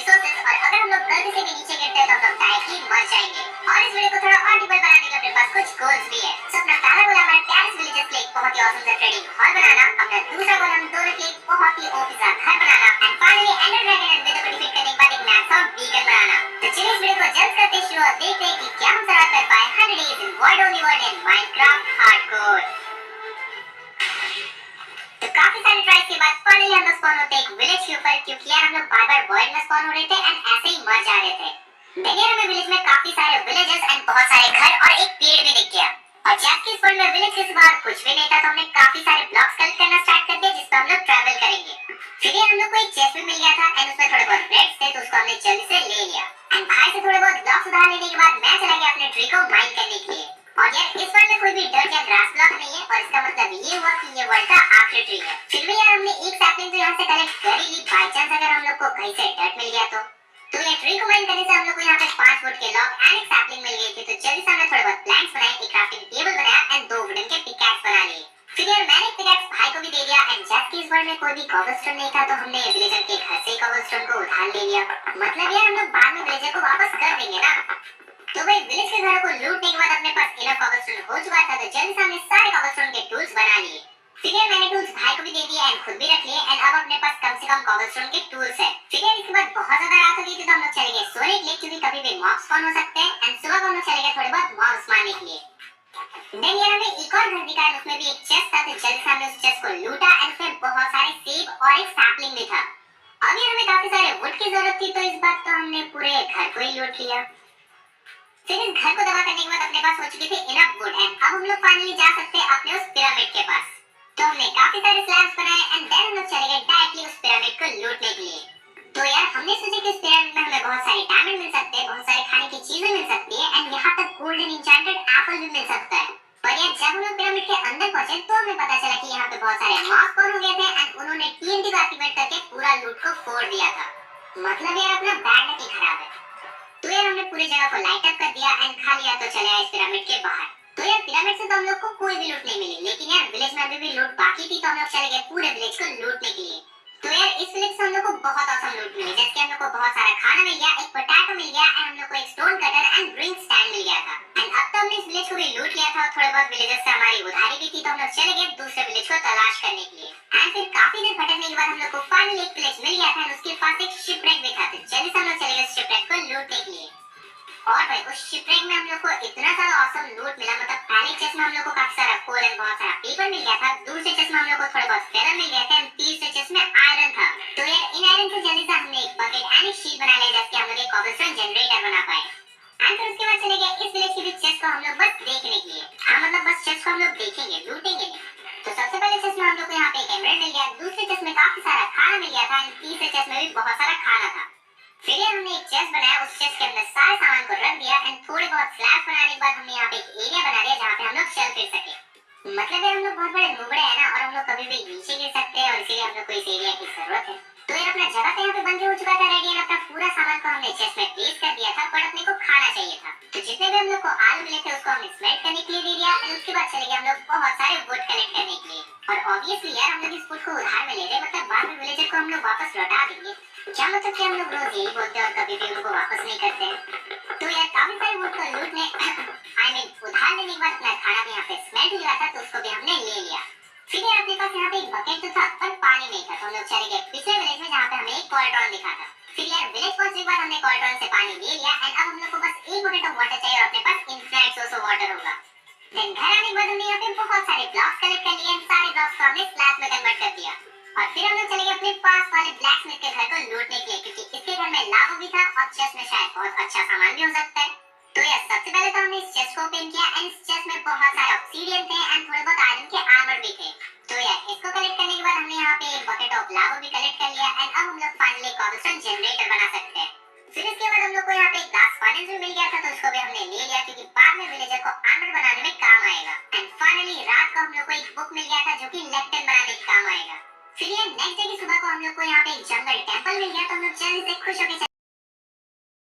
Resources और अगर हम लोग गलती से भी नीचे गिरते हैं तो हम लोग डायरेक्टली मर जाएंगे। और इस वीडियो को थोड़ा और डीपर बनाने के लिए अपने पास कुछ गोल्स भी है। सो अपना पहला गोल हमारे टेरेस विलेजेस के लिए एक बहुत ही ऑसम सा ट्रेडिंग हॉल बनाना। अपना दूसरा गोल हम दोनों के लिए एक बहुत ही ओपी सा घर बनाना and finally Ender Dragon and Wither को डिफीट करने के बाद एक मैक्स आउट वीगन बनाना। तो चलिए इस वीडियो को जल्द करते हैं शुरू और देखते हैं कि क्या हम सरवाइव कर पाए 100 days in world only world in Minecraft hardcore. तो काफी सारे ट्राइज के बाद फाइनली हम लोग स्पॉन होते हैं एक विलेज के ऊपर, क्योंकि यार हम लोग बार-बार वर्ल्ड में स्पॉन हो रहे थे एंड ऐसे ही मर जा रहे थे। देन यार हमें विलेज में काफी सारे विलेजेस एंड बहुत सारे घर और एक पेड़ भी दिख गया। और जब कि इस वर्ल्ड में विलेज के सिवा कुछ भी नहीं था तो हमने काफी सारे ब्लॉक्स कलेक्ट करना स्टार्ट कर दिया जिस पर हम लोग ट्रैवल करेंगे। फिर यार हम लोग को एक चेस्ट भी मिल गया था एंड उसमें थोड़े बहुत ब्रेड्स थे तो उसको हमने जल्दी से ले लिया। एंड भाई से थोड़े बहुत ब्लॉक्स उधार लेने के बाद मैं चला गया अपने ट्री को माइन करने के लिए। और यार इस वर्ल्ड में कोई भी डर्ट या ग्रास ब्लॉक नहीं है और इसका मतलब ये हुआ कि ये वर्ल्ड का आखिरी ट्री है। फिर भी यार हमने एक सैपलिंग तो यहाँ से कलेक्ट कर ही ली, बाय चांस अगर हम लोग को कहीं से डर्ट मिल गया तो ये ट्री को माइन करने से हम लोग को यहाँ पे 5 फुट के लॉग एंड एक सैपलिंग मिल गई थी। तो जल्दी से हमने थोड़े बहुत प्लैंक्स बनाए, एक क्राफ्टिंग टेबल बनाया एंड 2 वुडन के पिकैक्स बना लिए। फिर यार मैंने एक पिकैक्स भाई को भी दे दिया एंड जब कि इस वर्ल्ड में कोई भी कॉबलस्टोन नहीं था तो हमने विलेजर के घर से कॉबलस्टोन को उधार ले लिया। मतलब यार हम लोग बाद में विलेजर को वापस कर देंगे ना। तो भाई विलेज के घरों को लूटने के बाद अपने पास इनफ कॉबलस्टोन हो चुका था तो जल्दी से हमने सारे कॉबलस्टोन के टूल्स बना लिए। फिर यार मैंने टूल्स भाई को भी दे दिए एंड खुद भी रख लिए एंड अब अपने पास कम से कम कॉबलस्टोन के टूल्स है। फिर यार इसके बाद बहुत ज्यादा रात हो गई थी तो हम लोग चले गए सोने के लिए, क्योंकि कभी भी मॉब्स स्पॉन हो सकते हैं एंड सुबह को हम लोग चले गए थोड़े बहुत मॉब्स मारने के लिए। देन यार हमें एक और घर दिखा, उसमें भी एक चेस्ट था तो जल्दी से हमने उस चेस्ट को लूटा एंड उसमें बहुत सारे सेब और एक सैपलिंग भी था। अब यार हमें काफी सारे वुड की जरूरत थी तो इस बार तो हमने पूरे घर को ही लूट लिया। फिर इस घर को दबा करने के बाद अपने पास हो चुके थे इनफ वुड एंड अब हम लोग फाइनली जा सकते हैं अपने उस पिरामिड के पास। तो हमने काफी सारे स्लैब्स बनाए एंड देन हम लोग चले गए डायरेक्टली उस पिरामिड को लूटने के लिए। तो यार हमने सोचा कि इस पिरामिड में हमें बहुत सारे डायमंड मिल सकते हैं, बहुत सारे खाने की चीजें मिल सकती है एंड यहाँ तक गोल्डन इंचेंटेड एप्पल भी मिल सकता है। पर यार जब हम लोग पिरामिड के अंदर पहुंचे तो हमें पता चला कि यहाँ पे बहुत सारे मॉब्स स्पॉन हो गए थे एंड उन्होंने टीएनटी को एक्टिवेट करके पूरा लूट को फोड़ दिया था। मतलब यार अपना बैड लक ही खराब है। तो यार हमने पूरी जगह को लाइट अप कर दिया एंड खा लिया तो चले आए इस पिरामिड के बाहर। तो यार पिरामिड से तो हम लोग को कोई भी लूट नहीं मिली, लेकिन यार विलेज में अभी भी लूट बाकी थी तो हम लोग चले गए पूरे विलेज को लूटने के लिए। तो यार इस विलेज से हम लोग को बहुत औसम लूट मिली, जैसे हम लोग को बहुत सारा खाना मिल गया, एक पोटैटो मिल गया एंड हम लोग को एक stone cutter and drink stand मिल गया था। एंड अब तो हमने इस विलेज को भी लूट लिया था और थोड़े बहुत विलेजर्स से हमारी उधारी भी थी तो हम लोग चले गए दूसरे विलेज को तलाश करने के लिए। एंड फिर काफी देर भटकने के बाद हम लोग को फाइनली एक विलेज मिल गया था एंड उसके पास एक शिपरेक भी था। तो जल्दी से हम लोग चले गए शिपरेक को लूटने के लिए। और भाई उस शिपरेक में हम लोग को इतना सारा ऑसम लूट मिला, मतलब पहले चेस्ट में हम लोग को काफी सारा कोल एंड बहुत सारा पेपर मिल गया था, दूसरे चेस्ट में हम लोग को थोड़े बहुत फेदर मिल गए थे एंड तीसरे चेस्ट में आयरन था। तो यार इन आयरन से जल्दी से हमने एक बकेट एंड एक शीट बना लिया जिससे हम लोग एक कॉबलस्टोन जनरेटर बना पाए। एंड फिर उसके बाद चले गए इस विलेज के भी चेस्ट को हम लोग बस देखने के लिए। हाँ मतलब बस चेस्ट को हम लोग देखेंगे, लूटेंगे नहीं। तो सबसे पहले चेस्ट में हम लोग को यहाँ पे एक एमराल्ड मिल गया, दूसरे चेस्ट में काफी सारा खाना मिल गया था एंड तीसरे चेस्ट में भी बहुत सारा खाना था। फिर यार हमने एक चेस्ट बनाया, उस चेस्ट के अंदर सारे सामान को रख दिया एंड थोड़े बहुत स्लैब्स बनाने के बाद हमने यहाँ पे एक एरिया बना दिया जहाँ पे हम लोग चल फिर सके। मतलब यार हम लोग बहुत बड़े नुबड़े हैं ना और हम लोग कभी भी नीचे गिर सकते हैं और इसीलिए हम लोग को इस एरिया की जरूरत है। तो यार अपना जगह तो यहाँ पे बन के हो चुका था रेडी एंड अपना पूरा सामान को हमने चेस्ट में प्लेस कर दिया था, पर अपने को खाना चाहिए था। तो जितने भी हम लोग को आलू मिले थे उसको हमने स्मेल्ट करने के लिए दे दिया एंड उसके बाद चले गए हम लोग बहुत सारे वुड कलेक्ट करने के लिए। और ऑब्वियसली यार हम लोग इस वुड को उधार में ले रहे, मतलब बाद में विलेजर को हम लोग वापस लौटा देंगे। क्या मतलब कि हम लोग रोज यही बोलते हैं और कभी भी उनको वापस नहीं करते हैं। तो यार काफी सारे वुड को लूटने उधार लेने के बाद अपना खाना भी यहाँ पे स्मेल्ट हुआ था तो उसको भी हमने ले लिया। फिर यार अपने पास यहाँ पे एक बकेट तो था पर पानी नहीं था तो हम लोग चले गए पिछले विलेज में जहाँ पे हमें एक कॉल्ड्रॉन दिखा था। फिर यार विलेज पहुंचने के बाद हमने कॉल्ड्रॉन से पानी ले लिया एंड अब हम लोग को बस एक बकेट ऑफ वाटर चाहिए और अपने पास इनफिनिट सोर्स ऑफ वाटर होगा। देन घर आने के बाद हमने यहाँ पे बहुत सारे ब्लॉक्स कलेक्ट कर लिए एंड सारे ब्लॉक्स को हमने स्लैब में कन्वर्ट कर दिया। और फिर हम लोग चले गए अपने पास वाले ब्लैकस्मिथ के घर को लूटने के लिए, क्योंकि इसके घर में लावा भी था और चेस्ट में शायद बहुत अच्छा सामान भी हो सकता है। तो यार सबसे पहले तो हमने इस चेस्ट को ओपन किया एंड इस चेस्ट में बहुत सारे ऑब्सीडियन थे एंड थोड़े बहुत आयरन के आर्मर भी थे। तो यार इसको कलेक्ट करने के बाद हमने यहाँ पे एक बकेट ऑफ लावा भी कलेक्ट कर लिया एंड अब हम लोग फाइनली कॉबलस्टोन जनरेटर बना सकते हैं। फिर इसके बाद हम लोग को यहाँ पे एक ग्लास फर्नेस भी मिल गया था तो उसको भी हमने ले लिया क्योंकि बाद में विलेजर को आर्मर बनाने में काम आएगा। एंड फाइनली रात को हम लोग को एक बुक मिल गया था जो कि लेक्टन बनाने के काम आएगा। फिर ये नेक्स्ट डे की सुबह को हम लोग को यहाँ पे एक जंगल टेंपल मिल गया तो हम लोग जल्दी से खुश होकर